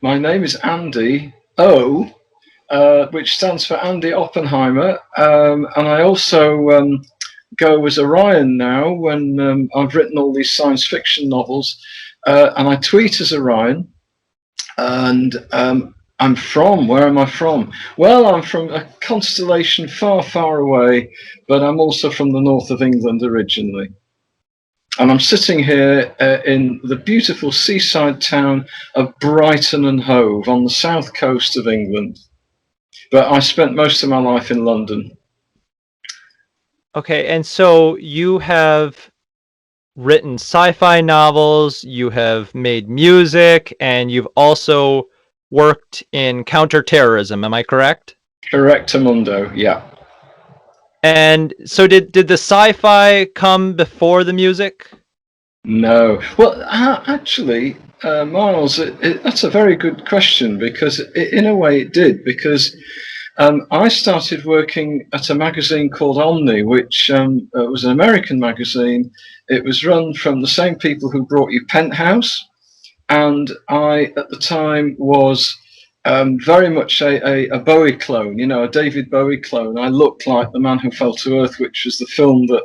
My name is Andy O, which stands for Andy Oppenheimer, and I also go as Orion now when I've written all these science fiction novels, and I tweet as Orion. And I'm from, where am I from? Well, I'm from a constellation far, far away, but I'm also from the north of England originally. And I'm sitting here in the beautiful seaside town of Brighton and Hove on the south coast of England. But I spent most of my life in London. Okay, and so you have written sci-fi novels, you have made music, and you've also worked in counterterrorism. Am I correct? Correctamundo, yeah. And so did the sci-fi come before the music? No. Well, actually, Miles, that's a very good question because in a way it did, because I started working at a magazine called Omni, which was an American magazine. It was run from the same people who brought you Penthouse. And I, at the time, was very much a Bowie clone, a David Bowie clone. I looked like The Man Who Fell to Earth, which was the film that,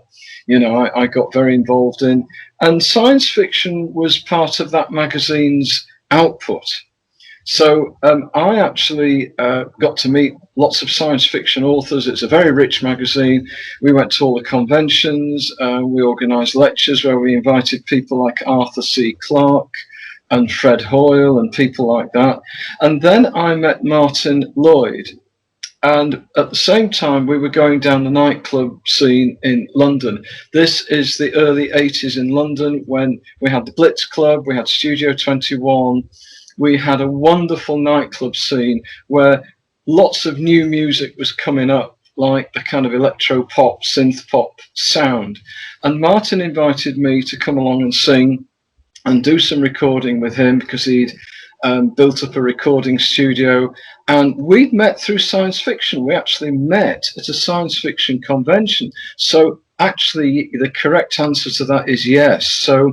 I got very involved in. And science fiction was part of that magazine's output. So I actually got to meet lots of science fiction authors. It's a very rich magazine. We went to all the conventions. We organised lectures where we invited people like Arthur C. Clarke and Fred Hoyle and people like that. And then I met Martin Lloyd. And at the same time, we were going down the nightclub scene in London. This is the early 80s in London when we had the Blitz Club, we had Studio 21, we had a wonderful nightclub scene where lots of new music was coming up, like the kind of electro pop, synth pop sound. And Martin invited me to come along and sing and do some recording with him because he'd built up a recording studio. And we'd met through science fiction. We actually met at a science fiction convention. So actually, the correct answer to that is yes. So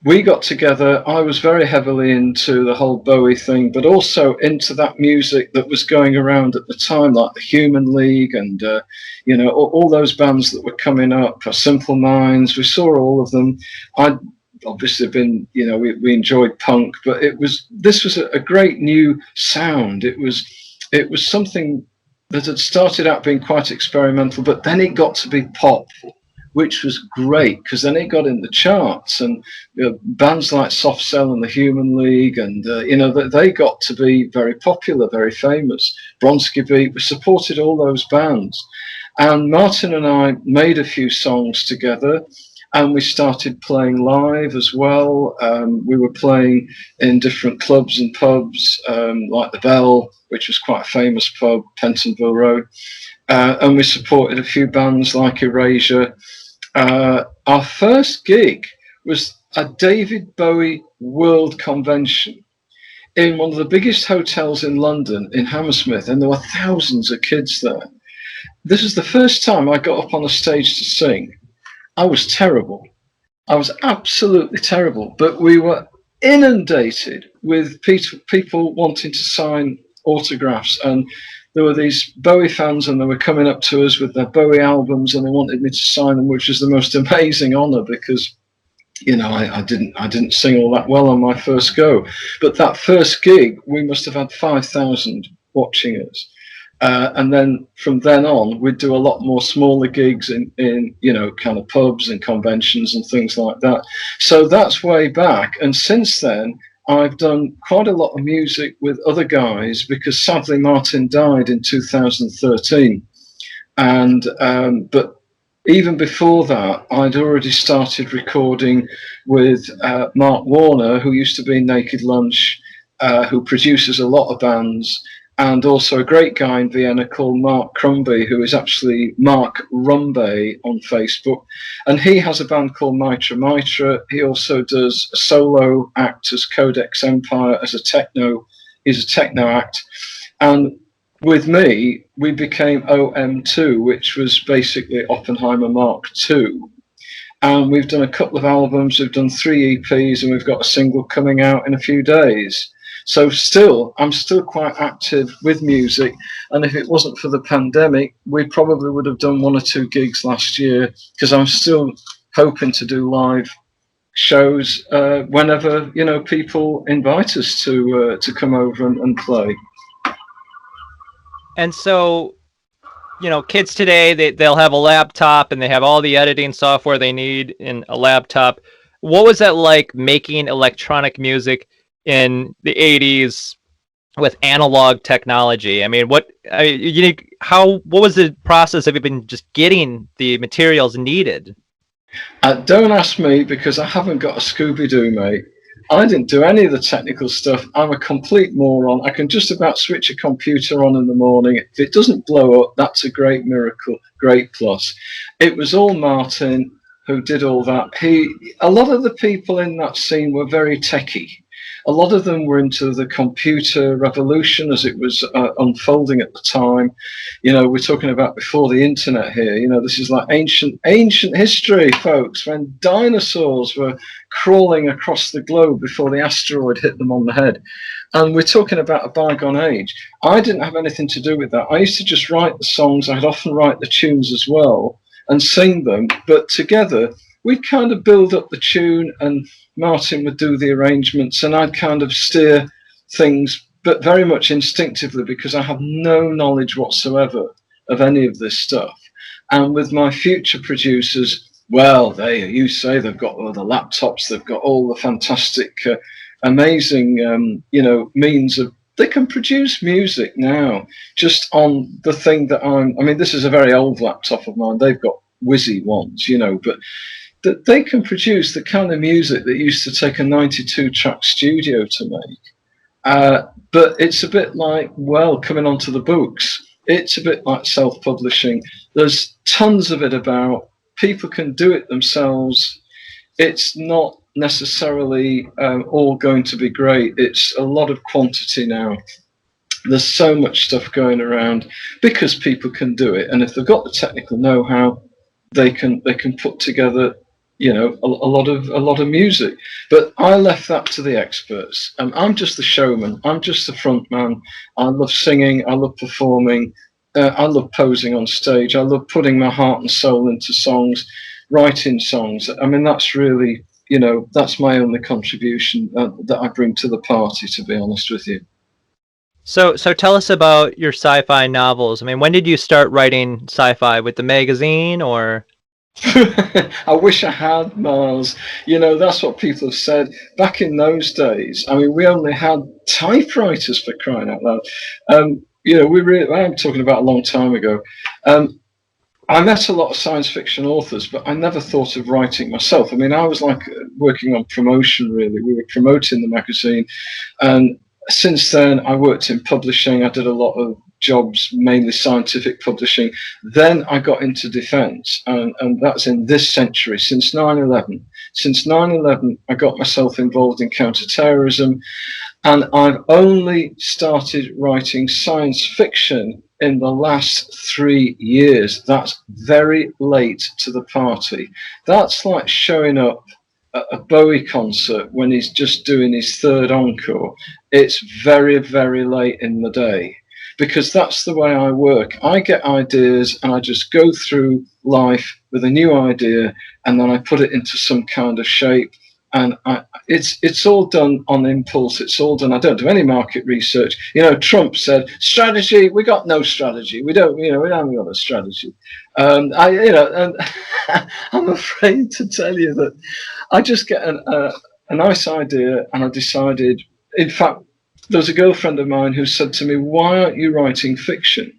we got together. I was very heavily into the whole Bowie thing, but also into that music that was going around at the time, like the Human League and, all those bands that were coming up, Simple Minds. We saw all of them. I'd obviously been, we enjoyed punk, but this was a great new sound. It was something that had started out being quite experimental, but then it got to be pop, which was great because then it got in the charts, and bands like Soft Cell and the Human League, and they got to be very popular, very famous. Bronski Beat, we supported all those bands, and Martin and I made a few songs together. And we started playing live as well. We were playing in different clubs and pubs, like the Bell, which was quite a famous pub, Pentonville Road. And we supported a few bands like Erasure. Our first gig was a David Bowie World Convention in one of the biggest hotels in London, in Hammersmith, and there were thousands of kids there. This was the first time I got up on a stage to sing. I was terrible. I was absolutely terrible. But we were inundated with people wanting to sign autographs. And there were these Bowie fans, and they were coming up to us with their Bowie albums, and they wanted me to sign them, which was the most amazing honour because, I didn't sing all that well on my first go. But that first gig, we must have had 5,000 watching us. And then from then on, we'd do a lot more smaller gigs in kind of pubs and conventions and things like that. So that's way back. And since then, I've done quite a lot of music with other guys because sadly Martin died in 2013. And but even before that, I'd already started recording with Mark Warner, who used to be in Naked Lunch, who produces a lot of bands, and also a great guy in Vienna called Mark Crumby, who is actually Mark Rumbe on Facebook. And he has a band called Mitra Mitra. He also does a solo act as Codex Empire he's a techno act. And with me, we became OM2, which was basically Oppenheimer Mark II. And we've done a couple of albums, we've done 3 EPs, and we've got a single coming out in a few days. So still, I'm still quite active with music. And if it wasn't for the pandemic, we probably would have done one or two gigs last year, because I'm still hoping to do live shows whenever people invite us to come over and play. And so, kids today, they'll have a laptop and they have all the editing software they need in a laptop. What was that like making electronic music in the 80s with analog technology? I mean, what was the process of even just getting the materials needed? Don't ask me, because I haven't got a Scooby Doo, mate. I didn't do any of the technical stuff. I'm a complete moron. I can just about switch a computer on in the morning. If it doesn't blow up, that's a great miracle, great plus. It was all Martin who did all that. A lot of the people in that scene were very techie. A lot of them were into the computer revolution as it was unfolding at the time. We're talking about before the internet here. This is like ancient history, folks, when dinosaurs were crawling across the globe before the asteroid hit them on the head. And we're talking about a bygone age. I didn't have anything to do with that. I used to just write the songs. I'd often write the tunes as well and sing them. But together, we'd kind of build up the tune, and Martin would do the arrangements, and I'd kind of steer things, but very much instinctively, because I have no knowledge whatsoever of any of this stuff. And with my future producers, well, you say they've got all the laptops, they've got all the fantastic, amazing, means of. They can produce music now just on the thing that I mean, this is a very old laptop of mine. They've got whizzy ones, but that they can produce the kind of music that used to take a 92 track studio to make. But it's a bit like, well, coming onto the books, it's a bit like self publishing. There's tons of it about. People can do it themselves. It's not necessarily all going to be great. It's a lot of quantity now. There's so much stuff going around because people can do it, and if they've got the technical know-how, they can put together a lot of music. But I left that to the experts. I'm just the showman. I'm just the front man. I love singing. I love performing. I love posing on stage. I love putting my heart and soul into songs, writing songs. I mean, that's really, that's my only contribution that I bring to the party, to be honest with you. So tell us about your sci-fi novels. I mean, when did you start writing sci-fi, with the magazine or? I wish I had, Miles. That's what people have said back in those days. I mean, we only had typewriters, for crying out loud. I'm talking about a long time ago. Um, I met a lot of science fiction authors, but I never thought of writing myself. I mean, I was like working on promotion, really. We were promoting the magazine. And since then, I worked in publishing. I did a lot of jobs, mainly scientific publishing. Then I got into defense, and that's in this century, since 9/11. Since 9/11, I got myself involved in counterterrorism, and I've only started writing science fiction in the last 3 years. That's very late to the party. That's like showing up at a Bowie concert when he's just doing his third encore. It's very, very late in the day, because that's the way I work. I get ideas and I just go through life with a new idea, and then I put it into some kind of shape. And it's all done on impulse. It's all done. I don't do any market research. Trump said strategy. We got no strategy. We don't. We haven't got a strategy. And I'm afraid to tell you that I just get a nice idea, and I decided. In fact, there was a girlfriend of mine who said to me, "Why aren't you writing fiction?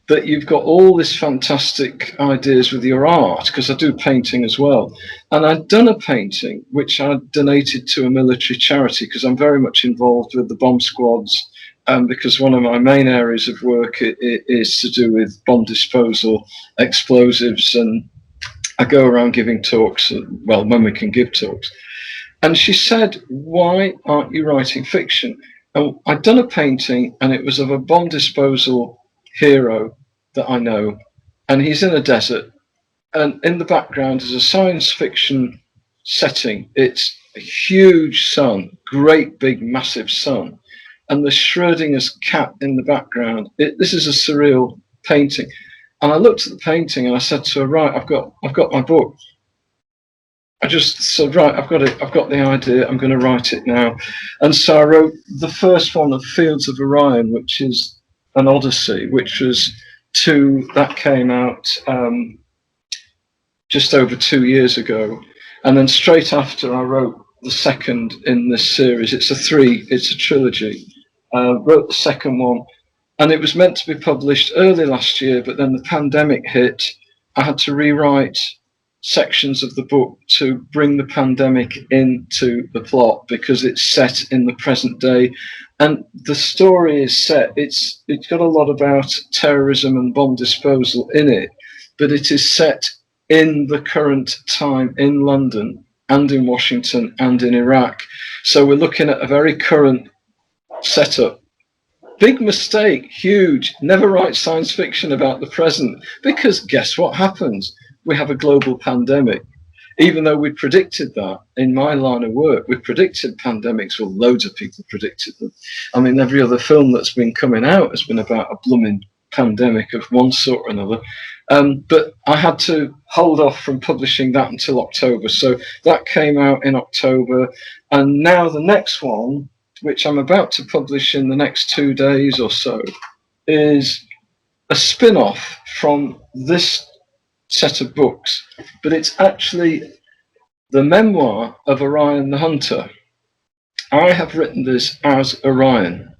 That you've got all this fantastic ideas with your art," because I do painting as well. And I'd done a painting which I donated to a military charity, because I'm very much involved with the bomb squads. Because one of my main areas of work is to do with bomb disposal, explosives, and I go around giving talks, well, when we can give talks. And she said, "Why aren't you writing fiction?" And I'd done a painting, and it was of a bomb disposal hero that I know. And he's in a desert. And in the background is a science fiction setting. It's a huge sun, great big massive sun. and the Schrodinger's cat in the background. This is a surreal painting. And I looked at the painting and I said to her, right, I've got my book. I just said, right, I've got the idea, I'm going to write it now. And so I wrote the first one of Fields of Orion, which is an Odyssey, which was that came out just over 2 years ago. And then straight after, I wrote the second in this series. It's a trilogy. Wrote the second one, and it was meant to be published early last year, but then the pandemic hit. I had to rewrite sections of the book to bring the pandemic into the plot because it's set in the present day, and the story is set. It's got a lot about terrorism and bomb disposal in it, but it is set in the current time in London and in Washington and in Iraq. So we're looking at a very current setup. Big mistake, huge. Never write science fiction about the present, because guess what happens? We have a global pandemic. Even though we predicted that in my line of work, we predicted pandemics. Well, loads of people predicted them. I mean, every other film that's been coming out has been about a blooming pandemic of one sort or another. But I had to hold off from publishing that until October. So that came out in October. And now the next one, which I'm about to publish in the next 2 days or so, is a spin-off from this set of books, but it's actually the memoir of Orion the Hunter. I have written this as Orion.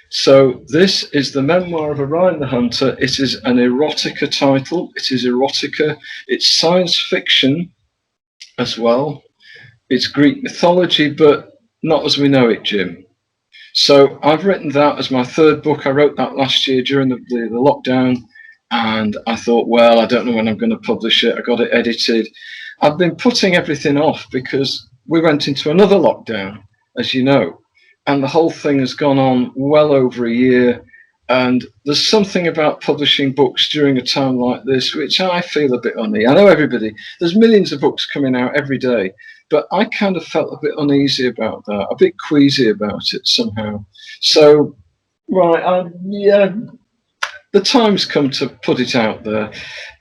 So this is the memoir of Orion the Hunter. It is an erotica title. It is erotica. It's science fiction as well. It's Greek mythology, but not as we know it, Jim. So I've written that as my third book. I wrote that last year during the lockdown, and I thought, well, I don't know when I'm going to publish it. I got it edited. I've been putting everything off because we went into another lockdown, as you know, and the whole thing has gone on well over a year. And there's something about publishing books during a time like this, which I feel a bit uneasy. I know there's millions of books coming out every day, but I kind of felt a bit uneasy about that, a bit queasy about it somehow. So, right, yeah, the time's come to put it out there.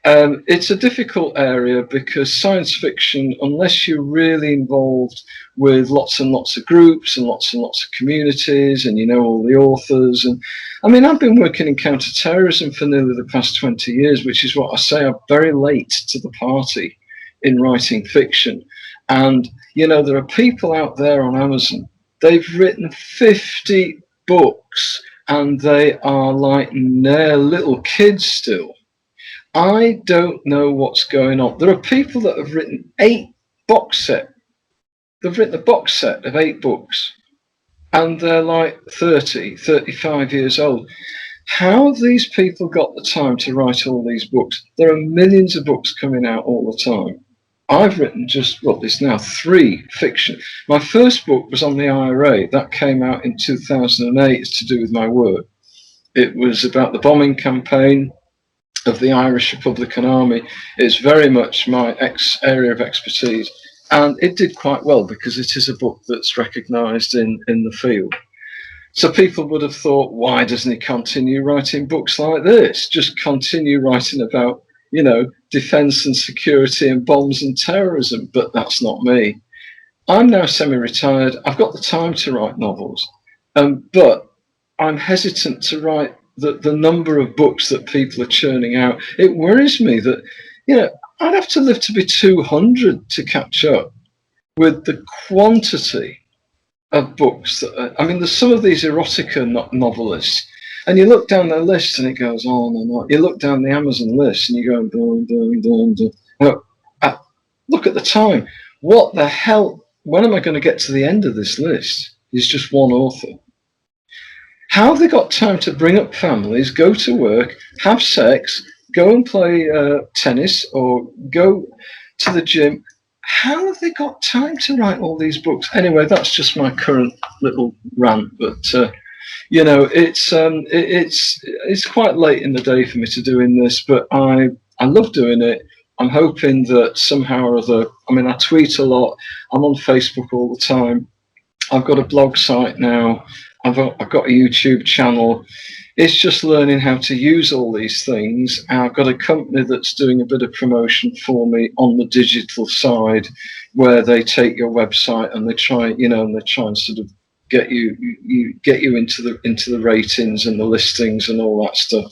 It's a difficult area because science fiction, unless you're really involved with lots and lots of groups and lots of communities, and you know all the authors, and I mean, I've been working in counter-terrorism for nearly the past 20 years, which is what I say, I'm very late to the party in writing fiction. And, you know, there are people out there on Amazon, they've written 50 books and they are like they're little kids still. I don't know what's going on. There are people that have written 8 box set. They've written a box set of 8 books and they're like 30, 35 years old. How have these people got the time to write all these books? There are millions of books coming out all the time. I've written just, what is now 3 fiction. My first book was on the IRA. That came out in 2008. It's to do with my work. It was about the bombing campaign of the Irish Republican Army. It's very much my area of expertise. And it did quite well because it is a book that's recognised in the field. So people would have thought, why doesn't he continue writing books like this? Just continue writing about, you know, defence and security and bombs and terrorism. But that's not me. I'm now semi-retired. I've got the time to write novels, but I'm hesitant to write the number of books that people are churning out. It worries me that, you know, I'd have to live to be 200 to catch up with the quantity of books that I mean, there's some of these erotica novelists, and you look down their list and it goes on and on. You look down the Amazon list and you go, dun, dun, dun, dun. You know, look at the time. What the hell? When am I going to get to the end of this list? There's just one author. How have they got time to bring up families, go to work, have sex, go and play tennis or go to the gym? How have they got time to write all these books? Anyway, that's just my current little rant. But you know, it's quite late in the day for me to doing this, but I love doing it. I'm hoping that somehow or other. I mean, I tweet a lot. I'm on Facebook all the time. I've got a blog site now. I've got a YouTube channel. It's just learning how to use all these things. And I've got a company that's doing a bit of promotion for me on the digital side, where they take your website and they try, and they try and sort of get you into the ratings and the listings and all that stuff.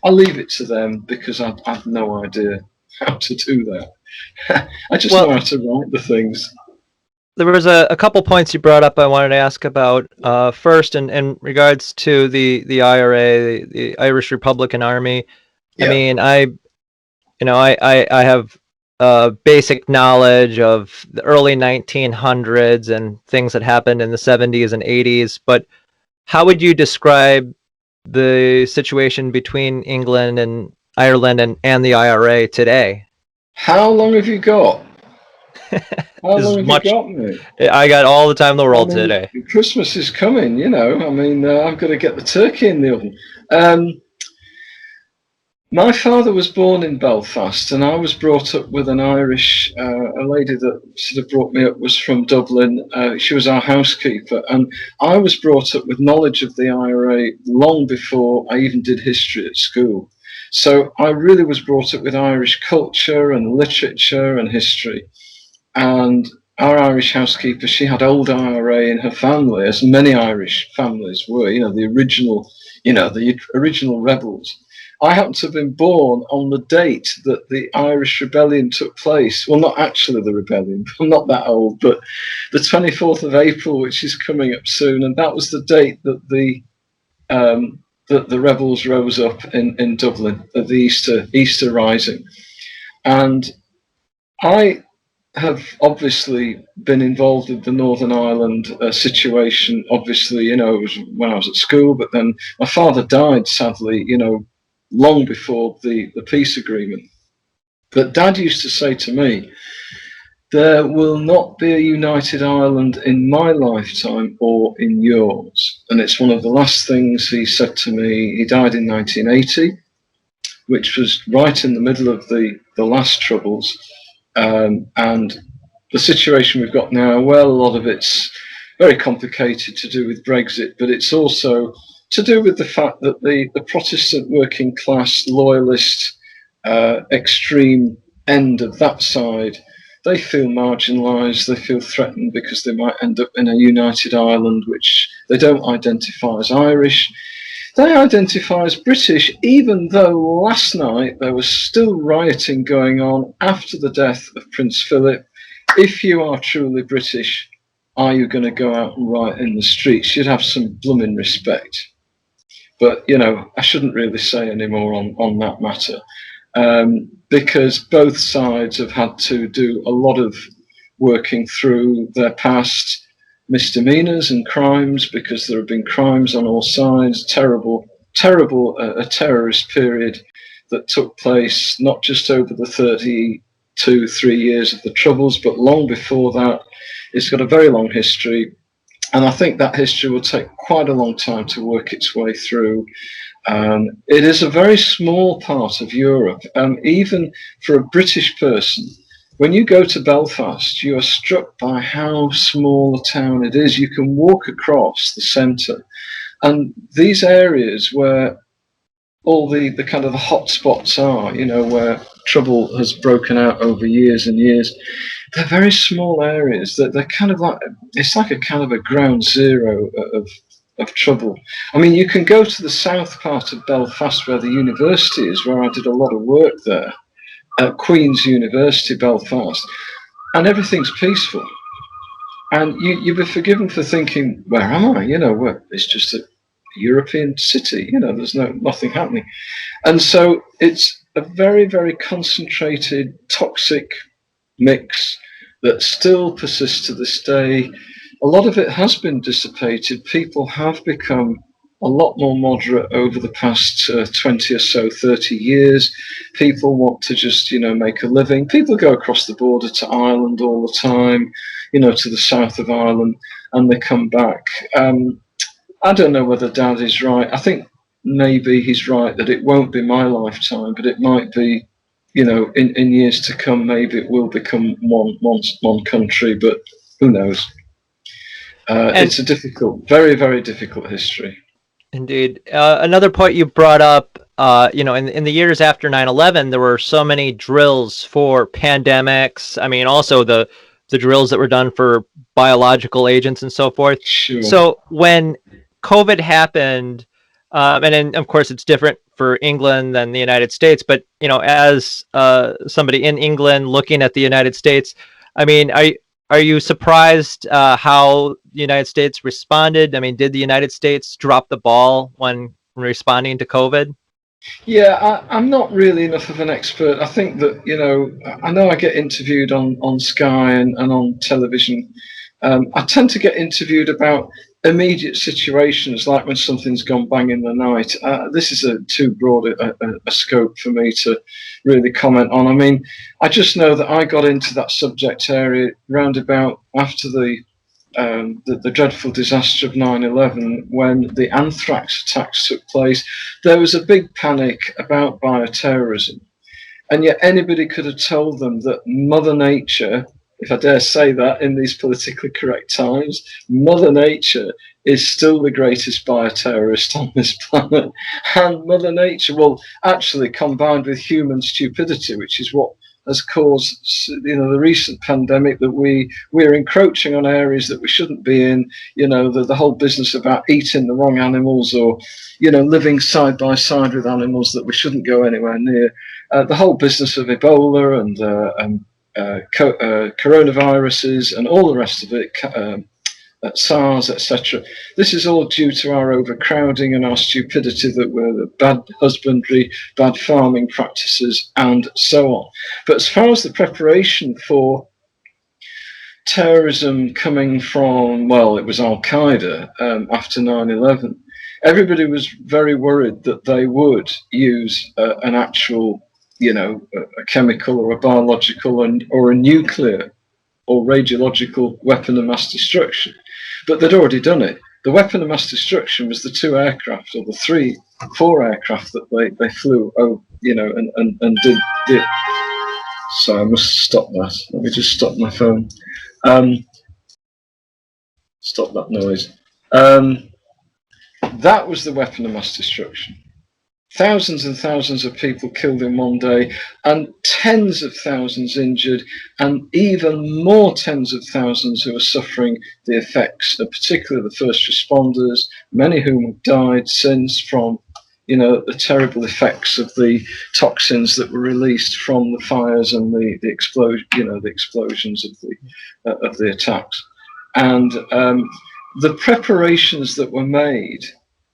I leave it to them because I've no idea how to do that. I just know Well, how to write the things. there was a couple points you brought up I wanted to ask about. First, in regards to the IRA, the Irish Republican Army. I Yeah. mean, I have basic knowledge of the early 1900s and things that happened in the 70s and 80s, but how would you describe the situation between England and Ireland and the IRA today? How long have you got? How long Is have you much got me? I got all the time in the I world mean, today. Christmas is coming, I mean, I've got to get the turkey in the oven. My father was born in Belfast, and I was brought up with an Irish. A lady that sort of brought me up was from Dublin. She was our housekeeper, and I was brought up with knowledge of the IRA long before I even did history at school. So I really was brought up with Irish culture and literature and history. And our Irish housekeeper, she had old IRA in her family, as many Irish families were. The original rebels. I happen to have been born on the date that the Irish Rebellion took place. Well, not actually the rebellion. I'm not that old, but the 24th of April, which is coming up soon, and that was the date that the rebels rose up in Dublin at the Easter Rising, and I have obviously been involved in the Northern Ireland situation. Obviously, it was when I was at school, but then my father died sadly, long before the peace agreement. But Dad used to say to me, there will not be a united Ireland in my lifetime or in yours. And it's one of the last things he said to me. He died in 1980, which was right in the middle of the last troubles. And the situation we've got now, well, a lot of it's very complicated to do with Brexit, but it's also to do with the fact that the Protestant working class, loyalist, extreme end of that side, they feel marginalised, they feel threatened because they might end up in a united Ireland, which they don't identify as Irish. They identify as British, even though last night there was still rioting going on after the death of Prince Philip. If you are truly British, are you going to go out and riot in the streets? You'd have some blooming respect. But, I shouldn't really say any more on that matter, because both sides have had to do a lot of working through their past misdemeanors and crimes, because there have been crimes on all sides, terrible, a terrorist period that took place not just over the 3 years of the Troubles, but long before that. It's got a very long history, and I think that history will take quite a long time to work its way through. It is a very small part of Europe. Even for a British person, when you go to Belfast, you are struck by how small a town it is. You can walk across the centre, and these areas where all the kind of the hot spots are, where trouble has broken out over years and years, they're very small areas. They're kind of like, it's like a kind of a ground zero of trouble. I mean, you can go to the south part of Belfast where the university is, where I did a lot of work there, at Queen's University, Belfast, and everything's peaceful. And you'd be forgiven for thinking, where am I? Where it's just a European city. There's nothing happening. And so it's a very, very concentrated, toxic mix that still persists to this day. A lot of it has been dissipated. People have become a lot more moderate over the past 20 or so, 30 years. People want to just, make a living. People go across the border to Ireland all the time, to the south of Ireland, and they come back. I don't know whether Dad is right. I think maybe he's right that it won't be my lifetime, but it might be, in years to come, maybe it will become one country, but who knows? And It's a difficult, very, very difficult history. indeed. Another point you brought up, in the years after 9/11, there were so many drills for pandemics. I mean, also the drills that were done for biological agents and so forth. Sure. So when COVID happened, and then of course it's different for England than the United States, but as somebody in England looking at the United States, I mean, are you surprised how the United States responded? I mean, did the United States drop the ball when responding to COVID? Yeah, I'm not really enough of an expert. I think that, I know I get interviewed on Sky and on television. I tend to get interviewed about immediate situations, like when something's gone bang in the night. This is too broad a scope for me to really comment on. I mean, I just know that I got into that subject area round about after the dreadful disaster of 9/11, when the anthrax attacks took place. There was a big panic about bioterrorism. And yet anybody could have told them that Mother Nature, if I dare say that in these politically correct times, Mother Nature is still the greatest bioterrorist on this planet. And Mother Nature, well, actually combined with human stupidity, which is what has caused the recent pandemic, that we're encroaching on areas that we shouldn't be in, the whole business about eating the wrong animals, or living side by side with animals that we shouldn't go anywhere near, the whole business of Ebola and coronaviruses and all the rest of it, SARS, etc. This is all due to our overcrowding and our stupidity, that we're the bad husbandry, bad farming practices, and so on. But as far as the preparation for terrorism coming from, well, it was Al Qaeda after 9/11, everybody was very worried that they would use an actual, a chemical or a biological or a nuclear or radiological weapon of mass destruction. But they'd already done it. The weapon of mass destruction was the 2 aircraft, or the 4 aircraft that they flew, and did. So I must stop that. Let me just stop my phone. Um, Stop that noise. Um, that was the weapon of mass destruction. Thousands and thousands of people killed in one day, and tens of thousands injured, and even more tens of thousands who are suffering the effects, particularly the first responders, many whom have died since from the terrible effects of the toxins that were released from the fires and the explosion, the explosions of the attacks. And the preparations that were made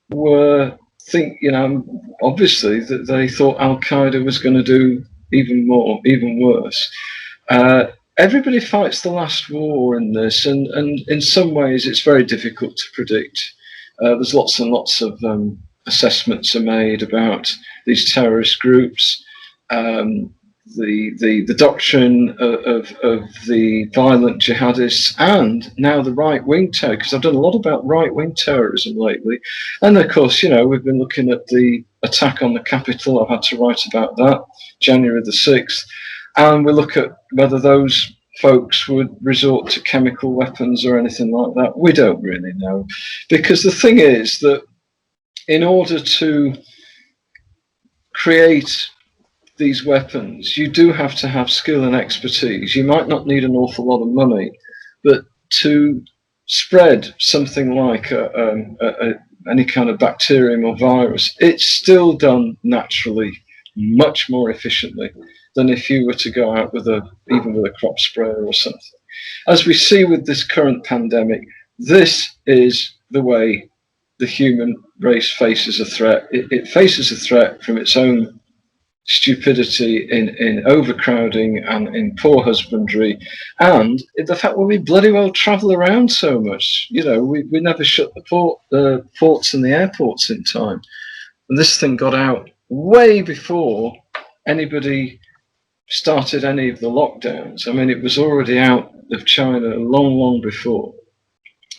were, obviously that they thought Al Qaeda was going to do even more, even worse. Everybody fights the last war in this, and in some ways it's very difficult to predict. There's lots and lots of assessments are made about these terrorist groups. The doctrine of the violent jihadists, and now the right wing terror, because I've done a lot about right wing terrorism lately. And of course, we've been looking at the attack on the Capitol. I've had to write about that, January the 6th. And we look at whether those folks would resort to chemical weapons or anything like that. We don't really know. Because the thing is that in order to create these weapons, you do have to have skill and expertise. You might not need an awful lot of money, but to spread something like any kind of bacterium or virus, it's still done naturally much more efficiently than if you were to go out even with a crop sprayer or something. As we see with this current pandemic, this is the way the human race faces a threat. It faces a threat from its own stupidity in overcrowding and in poor husbandry, and the fact that we bloody well travel around so much. We never shut the ports and the airports in time. And this thing got out way before anybody started any of the lockdowns. I mean, it was already out of China long, long before.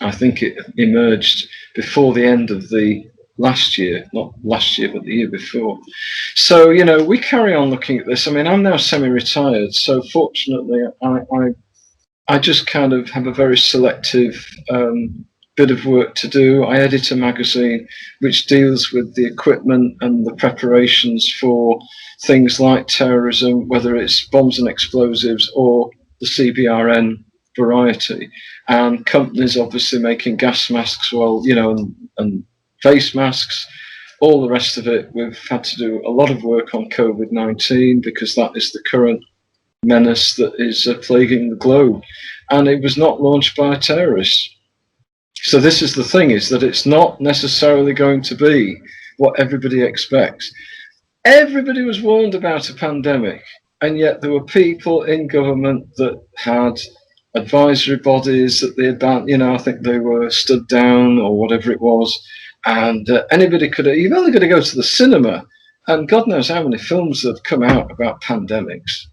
I think it emerged before the end of the last year, not last year, but the year before. So, we carry on looking at this. I mean, I'm now semi-retired, so fortunately, I I just kind of have a very selective bit of work to do. I edit a magazine which deals with the equipment and the preparations for things like terrorism, whether it's bombs and explosives or the CBRN variety. And companies obviously making gas masks, well, and face masks, all the rest of it. We've had to do a lot of work on COVID-19 because that is the current menace that is plaguing the globe. And it was not launched by a terrorist. So this is the thing, is that it's not necessarily going to be what everybody expects. Everybody was warned about a pandemic, and yet there were people in government that had advisory bodies that they had, I think they were stood down or whatever it was, and anybody could. You've only got to go to the cinema, and God knows how many films have come out about pandemics.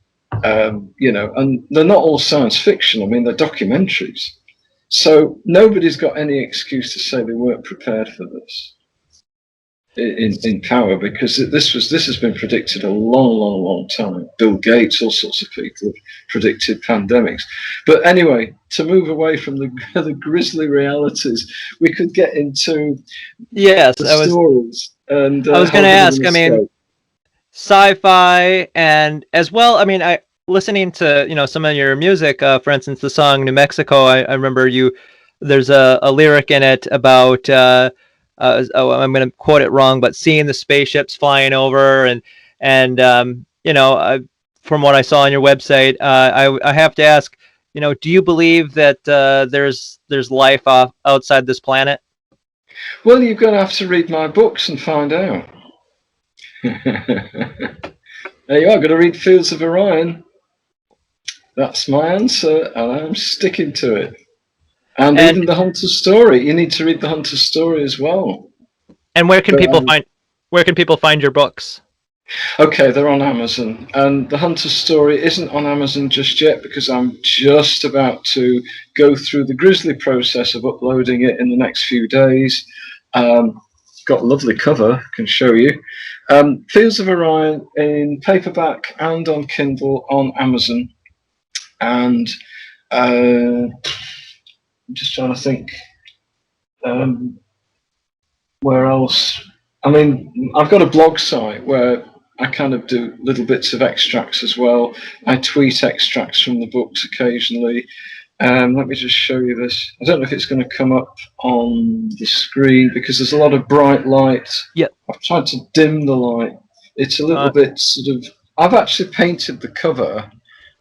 And they're not all science fiction. I mean, they're documentaries. So nobody's got any excuse to say they weren't prepared for this in power, because this has been predicted a long time. Bill Gates, all sorts of people have predicted pandemics. But anyway, to move away from the grisly realities, we could get into Yes, the stories and I was how going to good of ask. an I mean, escape. sci-fi, and as well, I mean, I listening to some of your music, for instance the song New Mexico. I remember there's a lyric in it about I'm going to quote it wrong, but seeing the spaceships flying over, and from what I saw on your website, I have to ask, do you believe that there's life outside this planet? Well, you're going to have to read my books and find out. There you are. Got to read Fields of Orion. That's my answer, and I'm sticking to it. And And even the Hunter's story. You need to read the Hunter's story as well. where can But people find your books? okay, they're on Amazon, and the Hunter's story isn't on Amazon just yet because I'm just about to go through the grisly process of uploading it in the next few days. Got a lovely cover, I can show you. Fields of Orion in paperback and on Kindle on Amazon. And I'm just trying to think where else. I mean, I've got a blog site where I kind of do little bits of extracts as well. I tweet extracts from the books occasionally. Let me just show you this. I don't know if it's going to come up on the screen because there's a lot of bright light. Yeah. I've tried to dim the light. It's a little bit sort of. I've actually painted the cover.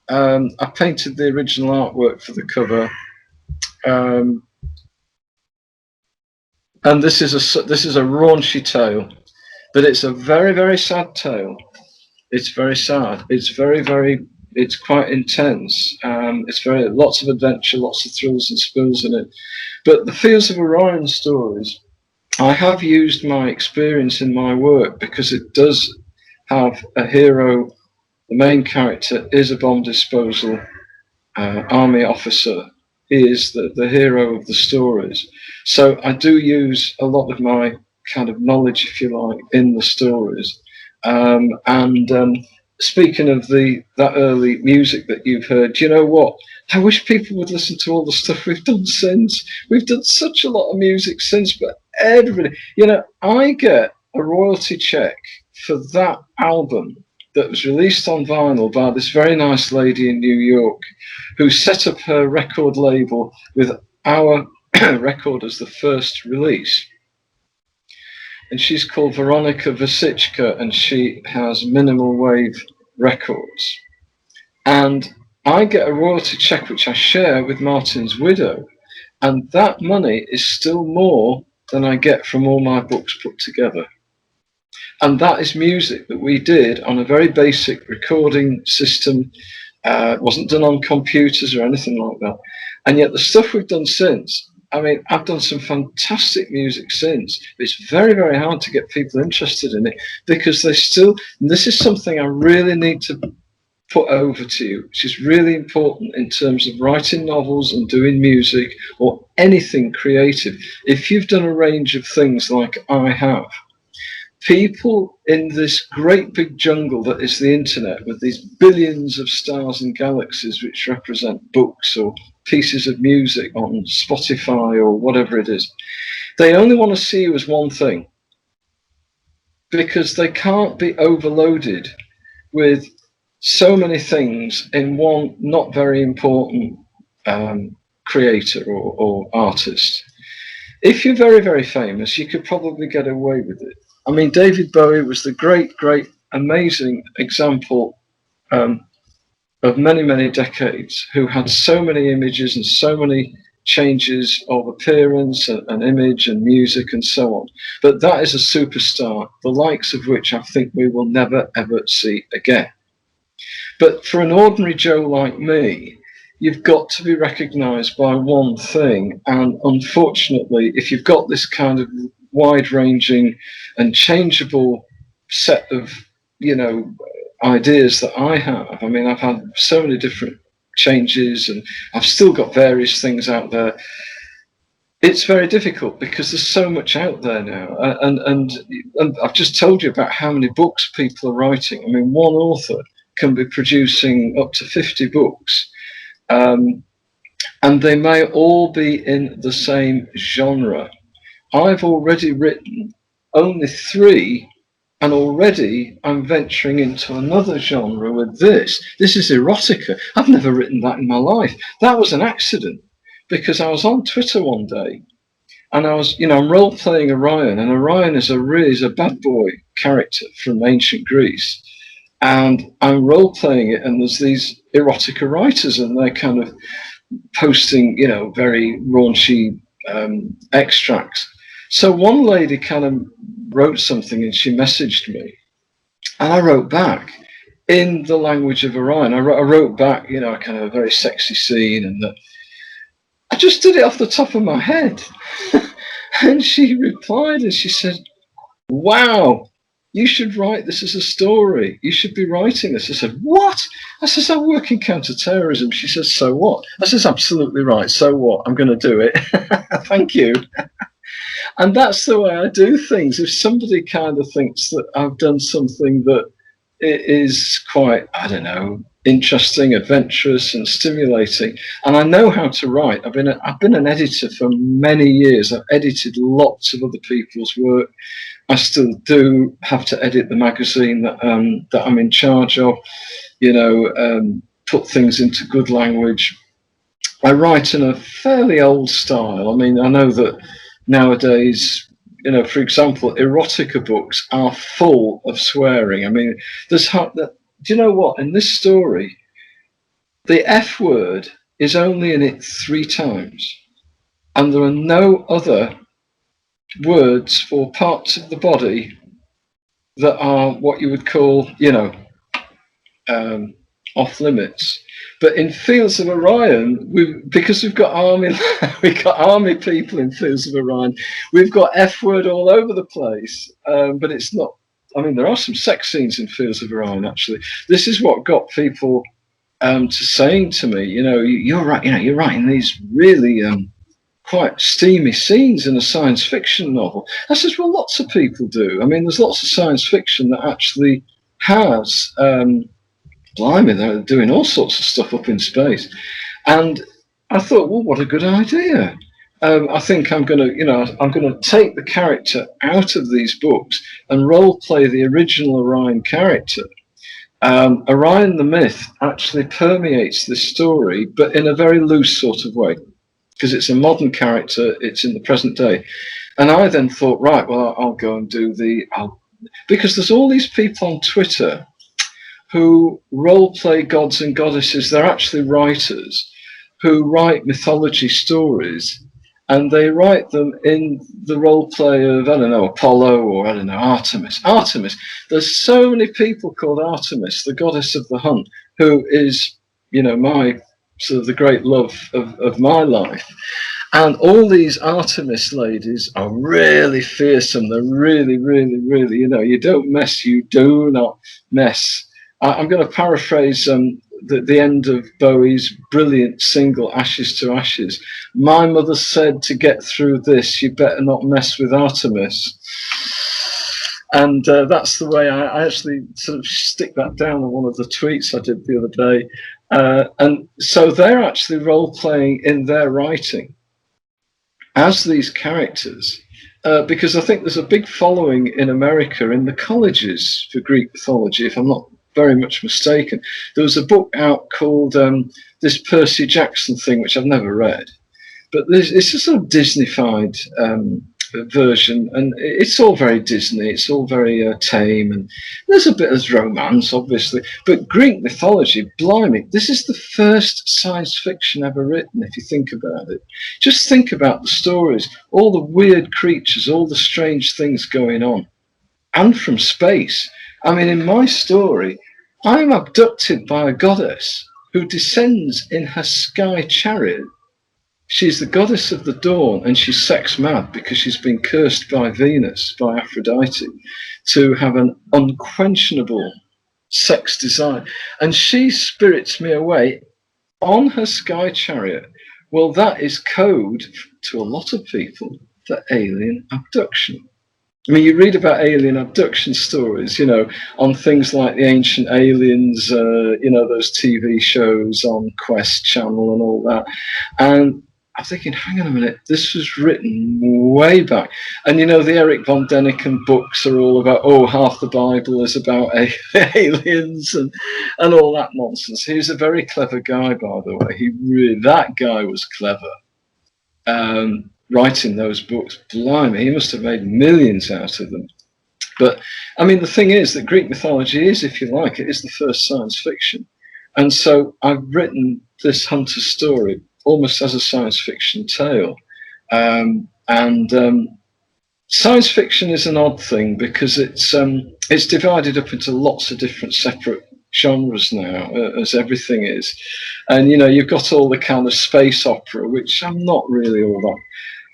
I painted the original artwork for the cover. And this is a raunchy tale, but it's a very sad tale. It's very sad. It's quite intense. It's lots of adventure, lots of thrills and spills in it. But the Fields of Orion stories, I have used my experience in my work because it does have a hero. The main character is a bomb disposal army officer. He is the hero of the stories. So I do use a lot of my kind of knowledge, if you like, in the stories. And speaking of that early music that you've heard, do you know what? I wish people would listen to all the stuff we've done since. We've done such a lot of music since, but everybody, I get a royalty check for that album that was released on vinyl by this very nice lady in New York who set up her record label with our record as the first release. And she's called Veronica Vasichka, and she has Minimal Wave Records. And I get a royalty check which I share with Martin's widow, and that money is still more than I get from all my books put together. And that is music that we did on a very basic recording system. It wasn't done on computers or anything like that. And yet the stuff we've done since, I mean, I've done some fantastic music since. It's very hard to get people interested in it because this is something I really need to put over to you, which is really important in terms of writing novels and doing music or anything creative. If you've done a range of things like I have, people in this great big jungle that is the internet, with these billions of stars and galaxies which represent books or pieces of music on Spotify or whatever it is, they only want to see you as one thing, because they can't be overloaded with so many things in one not very important creator or artist. If you're very, very famous, you could probably get away with it. I mean, David Bowie was the great, great, amazing example of many, many decades, who had so many images and so many changes of appearance and image and music and so on. But that is a superstar, the likes of which I think we will never, ever see again. But for an ordinary Joe like me, you've got to be recognized by one thing. And unfortunately, if you've got this kind of wide ranging and changeable set of, you know, ideas that I have, I mean, I've had so many different changes and I've still got various things out there. It's very difficult because there's so much out there now, and I've just told you about how many books people are writing. I mean, one author can be producing up to 50 books, um, and they may all be in the same genre. I've already written only three, and already I'm venturing into another genre with this. This is erotica. I've never written that in my life. That was an accident because I was on Twitter one day and I was, I'm role playing Orion, and Orion is a bad boy character from ancient Greece. And I'm role playing it, and there's these erotica writers, and they're kind of posting, very raunchy extracts. So one lady kind of wrote something and she messaged me, and I wrote back in the language of Orion. I wrote back, kind of a very sexy scene, and I just did it off the top of my head. And she replied and she said, "Wow, you should write this as a story. You should be writing this." I said, "What?" I says, "I work in counterterrorism." She says, "So what?" I says, "Absolutely right. So what? I'm going to do it." Thank you. And that's the way I do things. If somebody kind of thinks that I've done something that is quite, I don't know, interesting, adventurous, and stimulating, and I know how to write. I've been an editor for many years. I've edited lots of other people's work. I still do have to edit the magazine that I'm in charge of. Put things into good language. I write in a fairly old style. I mean, I know that nowadays, for example, erotica books are full of swearing. I mean, do you know what? In this story, the F word is only in it 3 times, and there are no other words for parts of the body that are what you would call, off limits. But in Fields of Orion, because we've got army people in Fields of Orion, we've got F word all over the place. But it's not. I mean, there are some sex scenes in Fields of Orion. Actually, this is what got people to saying to me, you're right. You're writing these really quite steamy scenes in a science fiction novel. I says, well, lots of people do. I mean, there's lots of science fiction that actually has. Blimey, they're doing all sorts of stuff up in space. And I thought, well, what a good idea. I think I'm going to take the character out of these books and role play the original Orion character. Orion the myth actually permeates this story, but in a very loose sort of way, because it's a modern character, it's in the present day. And I then thought, right, well, I'll go and do because there's all these people on Twitter who role play gods and goddesses. They're actually writers who write mythology stories, and they write them in the role play of, I don't know, Apollo, or I don't know, Artemis. There's so many people called Artemis, the goddess of the hunt, who is, my sort of the great love of my life. And all these Artemis ladies are really fearsome. They're really, really, really, you don't mess, you do not mess. I'm going to paraphrase the end of Bowie's brilliant single, Ashes to Ashes. My mother said, to get through this, you better not mess with Artemis. And that's the way I actually sort of stick that down on one of the tweets I did the other day. And so they're actually role playing in their writing as these characters, because I think there's a big following in America in the colleges for Greek mythology, if I'm not very much mistaken. There was a book out called this Percy Jackson thing, which I've never read, but it's a sort of Disneyfied version, and it's all very Disney. It's all very tame, and there's a bit of romance, obviously. But Greek mythology, blimey, this is the first science fiction ever written. If you think about it, just think about the stories, all the weird creatures, all the strange things going on, and from space. I mean, in my story, I'm abducted by a goddess who descends in her sky chariot. She's the goddess of the dawn, and she's sex mad because she's been cursed by Venus, by Aphrodite, to have an unquenchable sex desire. And she spirits me away on her sky chariot. Well, that is code to a lot of people for alien abduction. I mean, you read about alien abduction stories, on things like the Ancient Aliens, those TV shows on Quest Channel and all that. And I'm thinking, hang on a minute, this was written way back. And the Eric von Däniken books are all about, half the Bible is about aliens and all that nonsense. He was a very clever guy, by the way. That guy was clever. Writing those books, blimey, he must have made millions out of them. But I mean, the thing is that Greek mythology is, if you like, it is the first science fiction. And so I've written this hunter story almost as a science fiction tale. And science fiction is an odd thing because it's divided up into lots of different separate genres now, as everything is. And you've got all the kind of space opera, which I'm not really all that.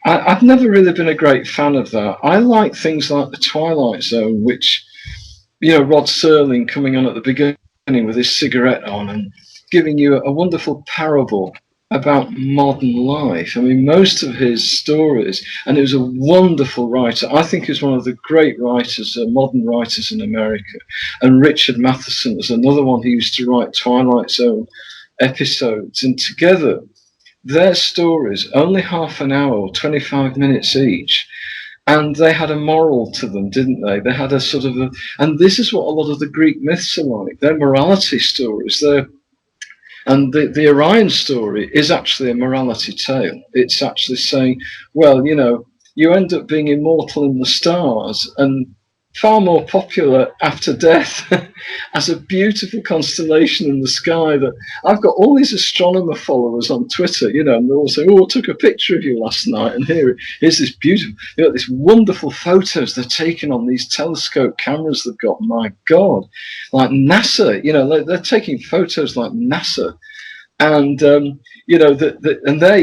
I've never really been a great fan of that. I like things like The Twilight Zone, which, Rod Serling coming on at the beginning with his cigarette on and giving you a wonderful parable about modern life. I mean, most of his stories, and he was a wonderful writer. I think he's one of the great writers, modern writers in America. And Richard Matheson is another one who used to write Twilight Zone episodes. And together, their stories, only half an hour or 25 minutes each, and they had a moral to them, didn't they? They had a sort of and this is what a lot of the Greek myths are like. They're morality stories. And the Orion story is actually a morality tale. It's actually saying, well, you end up being immortal in the stars and far more popular after death as a beautiful constellation in the sky. That I've got all these astronomer followers on Twitter, and they all say, I took a picture of you last night, and here's this beautiful, this wonderful photos they're taking on these telescope cameras they've got. My God, like NASA, they're taking photos like NASA. And and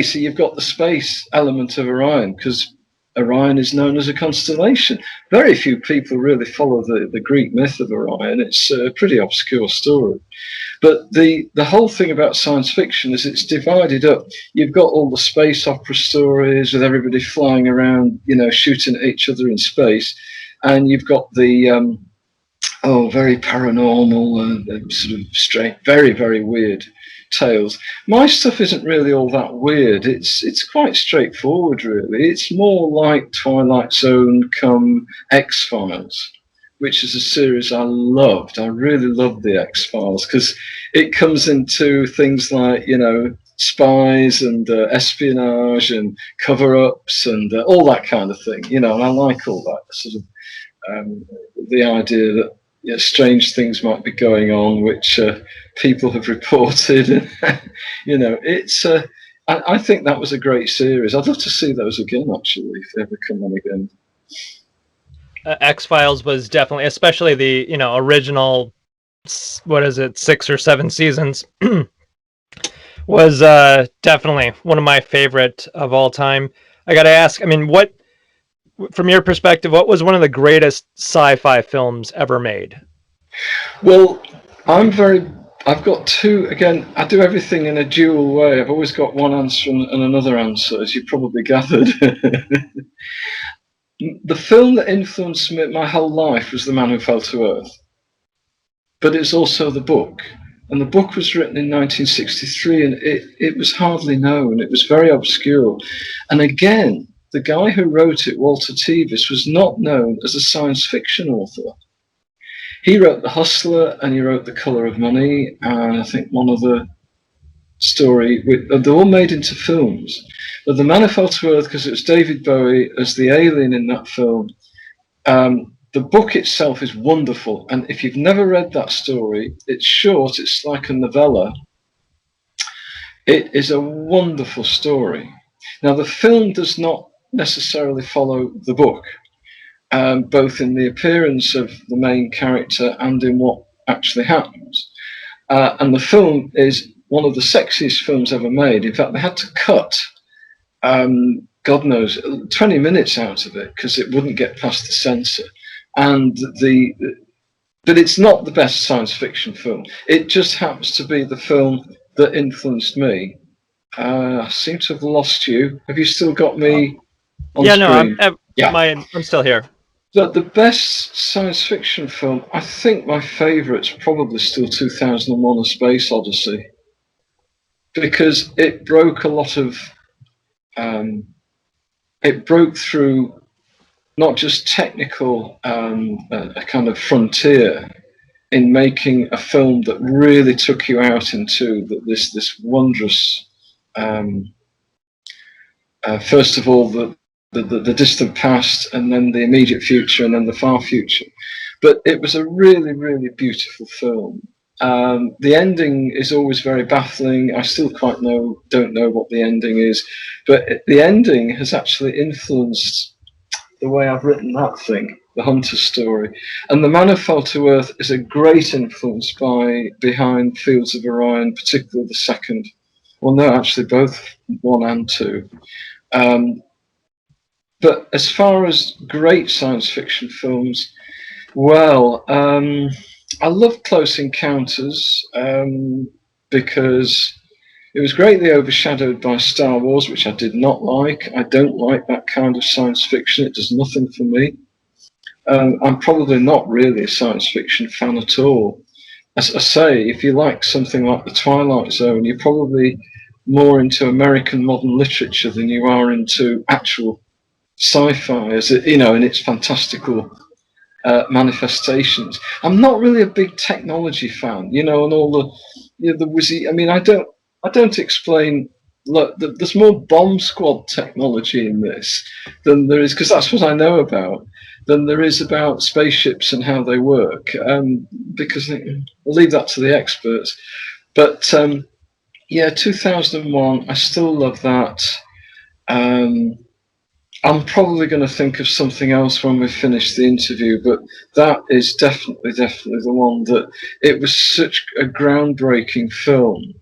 so you've got the space element of Orion, because Orion is known as a constellation. Very few people really follow the Greek myth of Orion. It's a pretty obscure story. But the whole thing about science fiction is it's divided up. You've got all the space opera stories with everybody flying around, shooting at each other in space. And you've got the very paranormal and sort of strange, very, very weird tales. My stuff isn't really all that weird. It's quite straightforward, really. It's more like Twilight Zone come X-Files, which is a series I loved. I really loved the X-Files because it comes into things like, spies and espionage and cover-ups and all that kind of thing, and I like all that sort of the idea that strange things might be going on, which people have reported. It's. I think that was a great series. I'd love to see those again, actually, if they ever come on again. X-Files was definitely, especially the original, what is it, 6 or 7 seasons, was definitely one of my favorite of all time. I got to ask, I mean, what, from your perspective, what was one of the greatest sci-fi films ever made? Well, I've got two. Again, I do everything in a dual way. I've always got one answer and another answer, as you probably gathered. The film that influenced me my whole life was The Man Who Fell to Earth, but it's also the book. And the book was written in 1963, and it was hardly known. It was very obscure. And again, the guy who wrote it, Walter Tevis, was not known as a science fiction author. He wrote The Hustler and he wrote The Colour of Money, and I think one other story. They're all made into films. But The Man Who Fell to Earth, because it was David Bowie as the alien in that film, the book itself is wonderful. And if you've never read that story, it's short, it's like a novella. It is a wonderful story. Now, the film does not necessarily follow the book, both in the appearance of the main character and in what actually happens. And the film is one of the sexiest films ever made. In fact, they had to cut, God knows, 20 minutes out of it because it wouldn't get past the censor. But it's not the best science fiction film. It just happens to be the film that influenced me. I seem to have lost you. Have you still got me on Yeah, no, screen? I'm still here. But the best science fiction film, I think my favourite's probably still 2001: A Space Odyssey, because it broke a lot of, it broke through not just technical, a kind of frontier in making a film that really took you out into this wondrous, first of all, the distant past, and then the immediate future, and then the far future. But it was a really, really beautiful film. The ending is always very baffling. I still don't know what the ending is, but the ending has actually influenced the way I've written that thing, the Hunter story. And The Man Who Fell to Earth is a great influence behind Fields of Orion, particularly the second. Well, no, actually both 1 and 2. But as far as great science fiction films, well, I love Close Encounters because it was greatly overshadowed by Star Wars, which I did not like. I don't like that kind of science fiction. It does nothing for me. I'm probably not really a science fiction fan at all. As I say, if you like something like The Twilight Zone, you're probably more into American modern literature than you are into actual sci-fi, as it, in its fantastical manifestations. I'm not really a big technology fan, and all the wizzy. I mean, I don't explain. Look, there's more bomb squad technology in this than there is, because that's what I know about, than there is about spaceships and how they work. Because I'll leave that to the experts. But yeah, 2001. I still love that. I'm probably going to think of something else when we finish the interview, but that is definitely the one that it was such a groundbreaking film.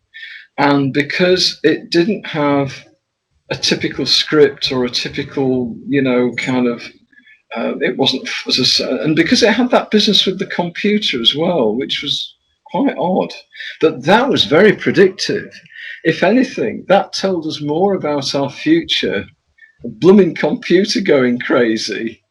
And because it didn't have a typical script or a typical, kind of, it wasn't, and because it had that business with the computer as well, which was quite odd, but that was very predictive. If anything, that told us more about our future, a blooming computer going crazy,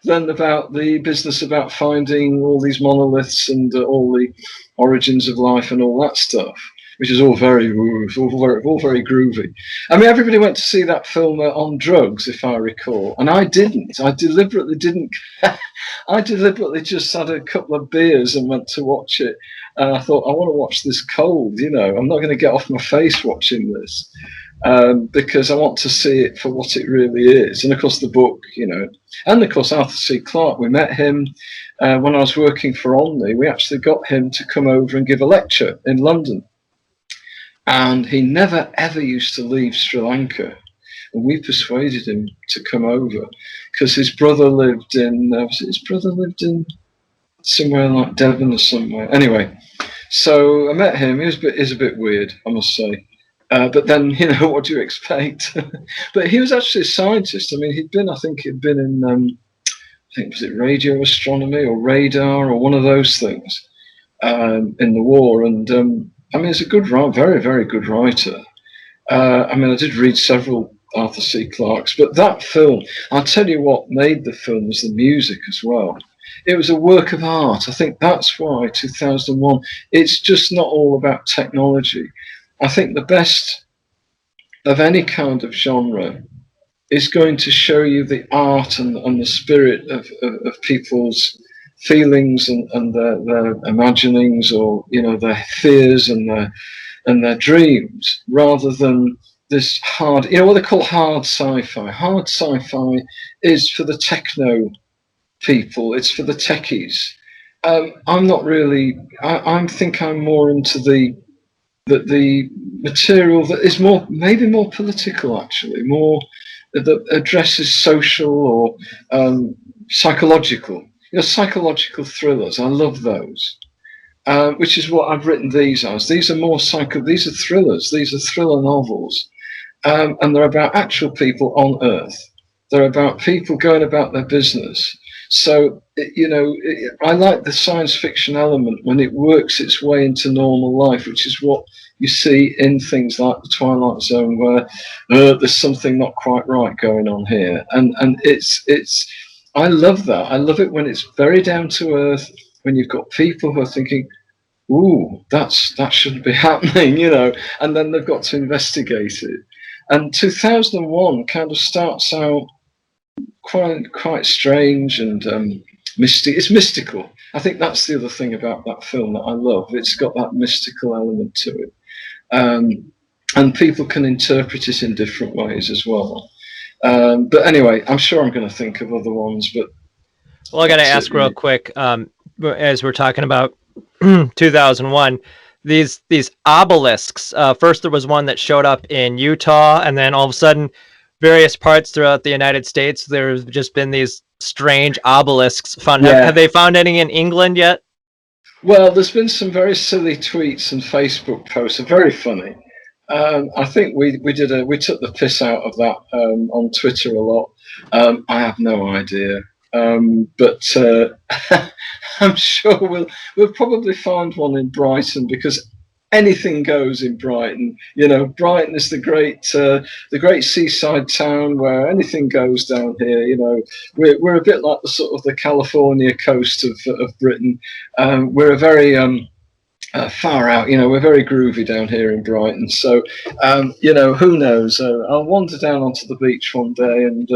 than about the business about finding all these monoliths and all the origins of life and all that stuff, which is all very groovy. I mean, everybody went to see that film on drugs, if I recall, and I didn't. I deliberately didn't. I deliberately just had a couple of beers and went to watch it. And I thought, I want to watch this cold. I'm not going to get off my face watching this. Because I want to see it for what it really is. And of course, the book, and of course, Arthur C. Clarke, we met him when I was working for Omni. We actually got him to come over and give a lecture in London. And he never, ever used to leave Sri Lanka. And we persuaded him to come over because his brother lived in, somewhere like Devon or somewhere. Anyway, so I met him. He was a bit weird, I must say. But then, what do you expect? But he was actually a scientist. I mean, he'd been in, I think, was it radio astronomy or radar or one of those things in the war. And I mean, he's a good writer, very, very good writer. I mean, I did read several Arthur C. Clarke's. But that film, I'll tell you what made the film was the music as well. It was a work of art. I think that's why 2001, it's just not all about technology. I think the best of any kind of genre is going to show you the art and the spirit of people's feelings and their imaginings, or their fears and their dreams, rather than this hard, what they call hard sci-fi. Hard sci-fi is for the techno people. It's for the techies. I'm not really. I think I'm more into the material that is maybe more political, actually, more that addresses social or psychological. Psychological thrillers. I love those. Which is what I've written these as. These are more These are thrillers. These are thriller novels, and they're about actual people on Earth. They're about people going about their business. So, I like the science fiction element when it works its way into normal life, which is what you see in things like The Twilight Zone, where there's something not quite right going on here. And it's I love that. I love it when it's very down to earth, when you've got people who are thinking, ooh, that shouldn't be happening, and then they've got to investigate it. And 2001 kind of starts out quite strange and mystic. It's mystical. I think that's the other thing about that film that I love. It's got that mystical element to it, and people can interpret it in different ways as well. But anyway, I'm sure I'm going to think of other ones. But well, I got to ask real quick, as we're talking about 2001, these obelisks. First, there was one that showed up in Utah, and then all of a sudden, various parts throughout the United States, there's just been these strange obelisks found. Yeah. Have they found any in England yet? Well, there's been some very silly tweets and Facebook posts. Are very funny. I think we took the piss out of that on Twitter a lot. I have no idea, but I'm sure we'll probably find one in Brighton, because anything goes in Brighton. Brighton is the great seaside town where anything goes down here. We're a bit like the sort of the California coast of Britain. We're a very far out. We're very groovy down here in Brighton. So, who knows? I'll wander down onto the beach one day, and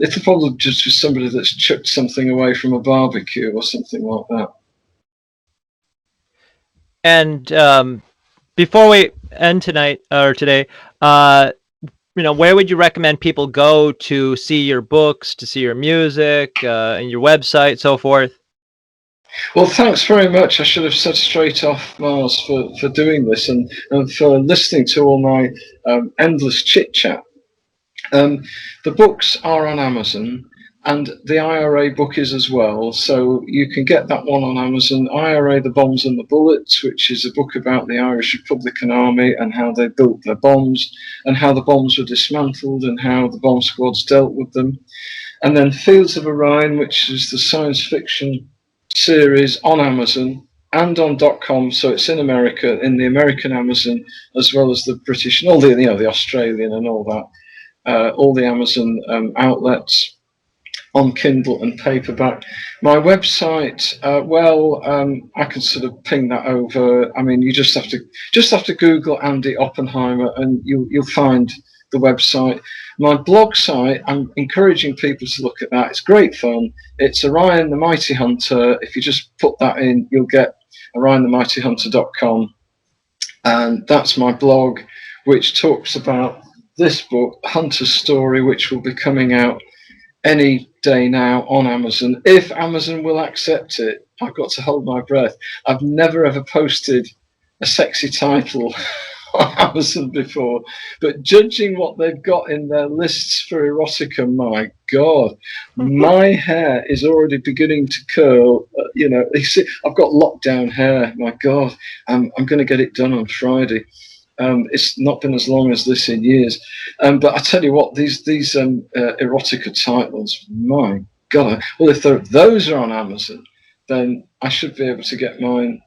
it'll probably just be somebody that's chucked something away from a barbecue or something like that. And before we end tonight or today, where would you recommend people go to see your books, to see your music, and your website, so forth? Well, thanks very much. I should have said straight off, Miles, for doing this, and for listening to all my endless chit chat. The books are on Amazon, and the IRA book is as well. So you can get that one on Amazon. IRA, The Bombs and the Bullets, which is a book about the Irish Republican Army and how they built their bombs, and how the bombs were dismantled, and how the bomb squads dealt with them. And then Fields of Orion, which is the science fiction series on Amazon and on .com. So it's in America, in the American Amazon, as well as the British and all the Australian and all that. All the Amazon outlets, on Kindle and paperback. My website, I can sort of ping that over. I mean, you just have to Google Andy Oppenheimer, and you'll find the website. My blog site, I'm encouraging people to look at that. It's great fun. It's Orion the Mighty Hunter. If you just put that in, you'll get orionthemightyhunter.com, and that's my blog, which talks about this book, Hunter's Story, which will be coming out any day now on Amazon, if Amazon will accept it. I've got to hold my breath. I've never ever posted a sexy title on Amazon before, but judging what they've got in their lists for erotica, my God, my hair is already beginning to curl. I've got lockdown hair. My God, I'm going to get it done on Friday. It's not been as long as this in years, but I tell you what, these erotica titles, my God! Well, if those are on Amazon, then I should be able to get mine,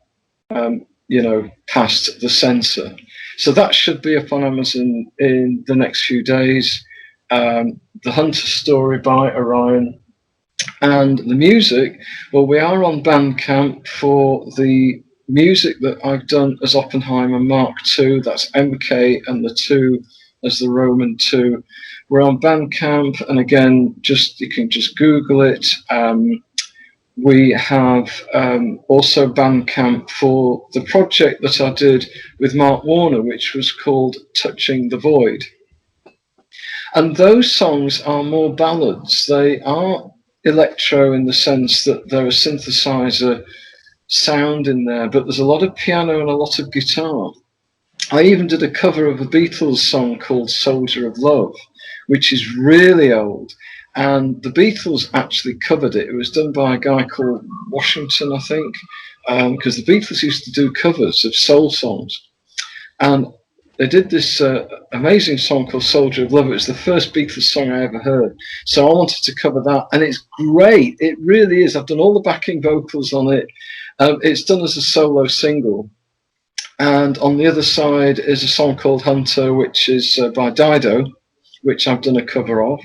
past the censor. So that should be up on Amazon in the next few days. The Hunter story by Orion. And the music, well, we are on Bandcamp for the music that I've done as Oppenheimer Mark II. That's MK and the 2 as the Roman 2. We're on Bandcamp, and again, just you can just Google it. We have also Bandcamp for the project that I did with Mark Warner, which was called Touching the Void. And those songs are more ballads. They are electro in the sense that there are synthesizer sound in there, but there's a lot of piano and a lot of guitar. I even did a cover of a Beatles song called Soldier of Love, which is really old. And the Beatles actually covered it. It was done by a guy called Washington, I think, because the Beatles used to do covers of soul songs. And they did this amazing song called Soldier of Love. It was the first Beatles song I ever heard. So I wanted to cover that. And it's great. It really is. I've done all the backing vocals on it. It's done as a solo single. And on the other side is a song called Hunter, which is by Dido, which I've done a cover of.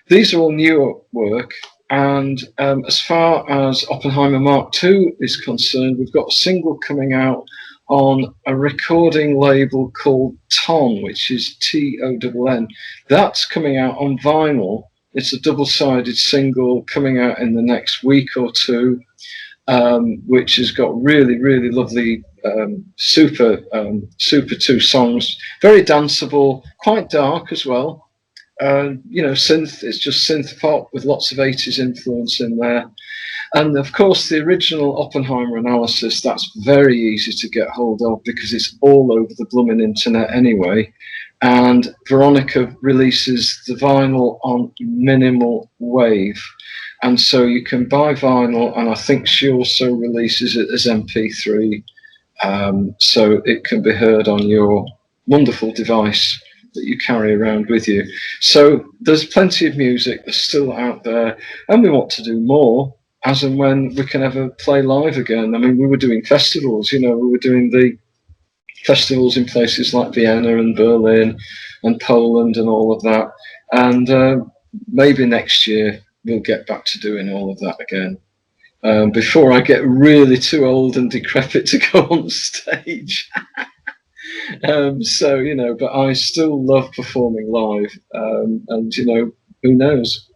These are all new work. And as far as Oppenheimer Mark II is concerned, we've got a single coming out on a recording label called Ton, which is TONN. That's coming out on vinyl. It's a double-sided single coming out in the next week or two, which has got really, really lovely super 2 songs, very danceable, quite dark as well. Synth, it's just synth pop with lots of 80s influence in there. And of course, the original Oppenheimer analysis, that's very easy to get hold of because it's all over the blooming internet anyway. And Veronica releases the vinyl on minimal wave. And so you can buy vinyl, and I think she also releases it as MP3. So it can be heard on your wonderful device that you carry around with you. So there's plenty of music that's still out there, and we want to do more as and when we can ever play live again. I mean, we were doing festivals, we were doing the festivals in places like Vienna and Berlin and Poland and all of that. And maybe next year we'll get back to doing all of that again. Before I get really too old and decrepit to go on stage. But I still love performing live, and who knows?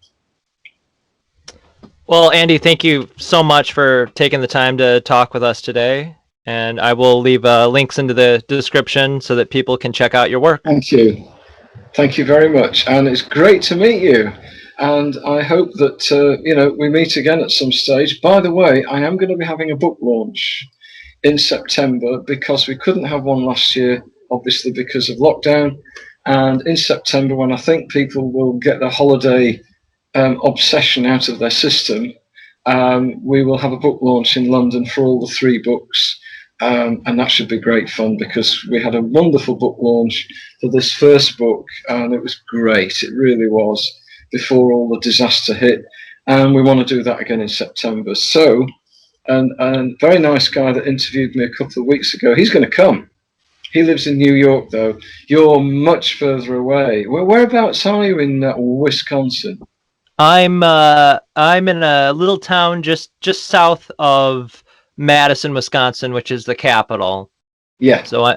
Well, Andy, thank you so much for taking the time to talk with us today. And I will leave links into the description so that people can check out your work. Thank you. Thank you very much. And it's great to meet you. And I hope that, we meet again at some stage. By the way, I am going to be having a book launch in September because we couldn't have one last year, obviously because of lockdown. And in September, when I think people will get their holiday obsession out of their system, we will have a book launch in London for all the 3 books. And that should be great fun because we had a wonderful book launch for this first book, and it was great. It really was, before all the disaster hit. And we want to do that again in September. So, and very nice guy that interviewed me a couple of weeks ago, he's going to come. He lives in New York, though. You're much further away. Whereabouts are you in Wisconsin? I'm in a little town just south of Madison, Wisconsin, which is the capital. Yeah. So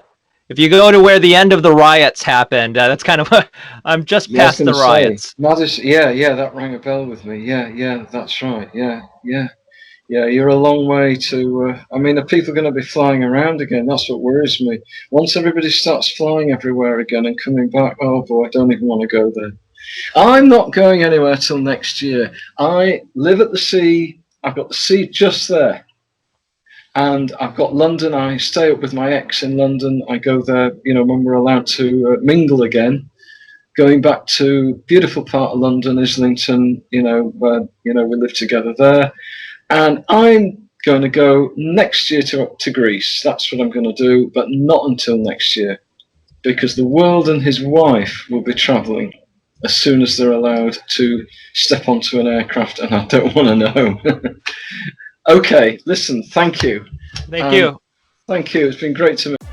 if you go to where the end of the riots happened, that's kind of I'm just past the riots. Madison, yeah, that rang a bell with me. Yeah, that's right. Yeah. You're a long way to. Are people going to be flying around again? That's what worries me. Once everybody starts flying everywhere again and coming back, oh boy, I don't even want to go there. I'm not going anywhere till next year. I live at the sea. I've got the sea just there. And I've got London. I stay up with my ex in London. I go there, when we're allowed to mingle again. Going back to beautiful part of London, Islington, where, we live together there. And I'm going to go next year to Greece. That's what I'm going to do, but not until next year. Because the world and his wife will be travelling as soon as they're allowed to step onto an aircraft, and I don't want to know. Okay, listen, thank you. Thank you. Thank you. It's been great to meet you.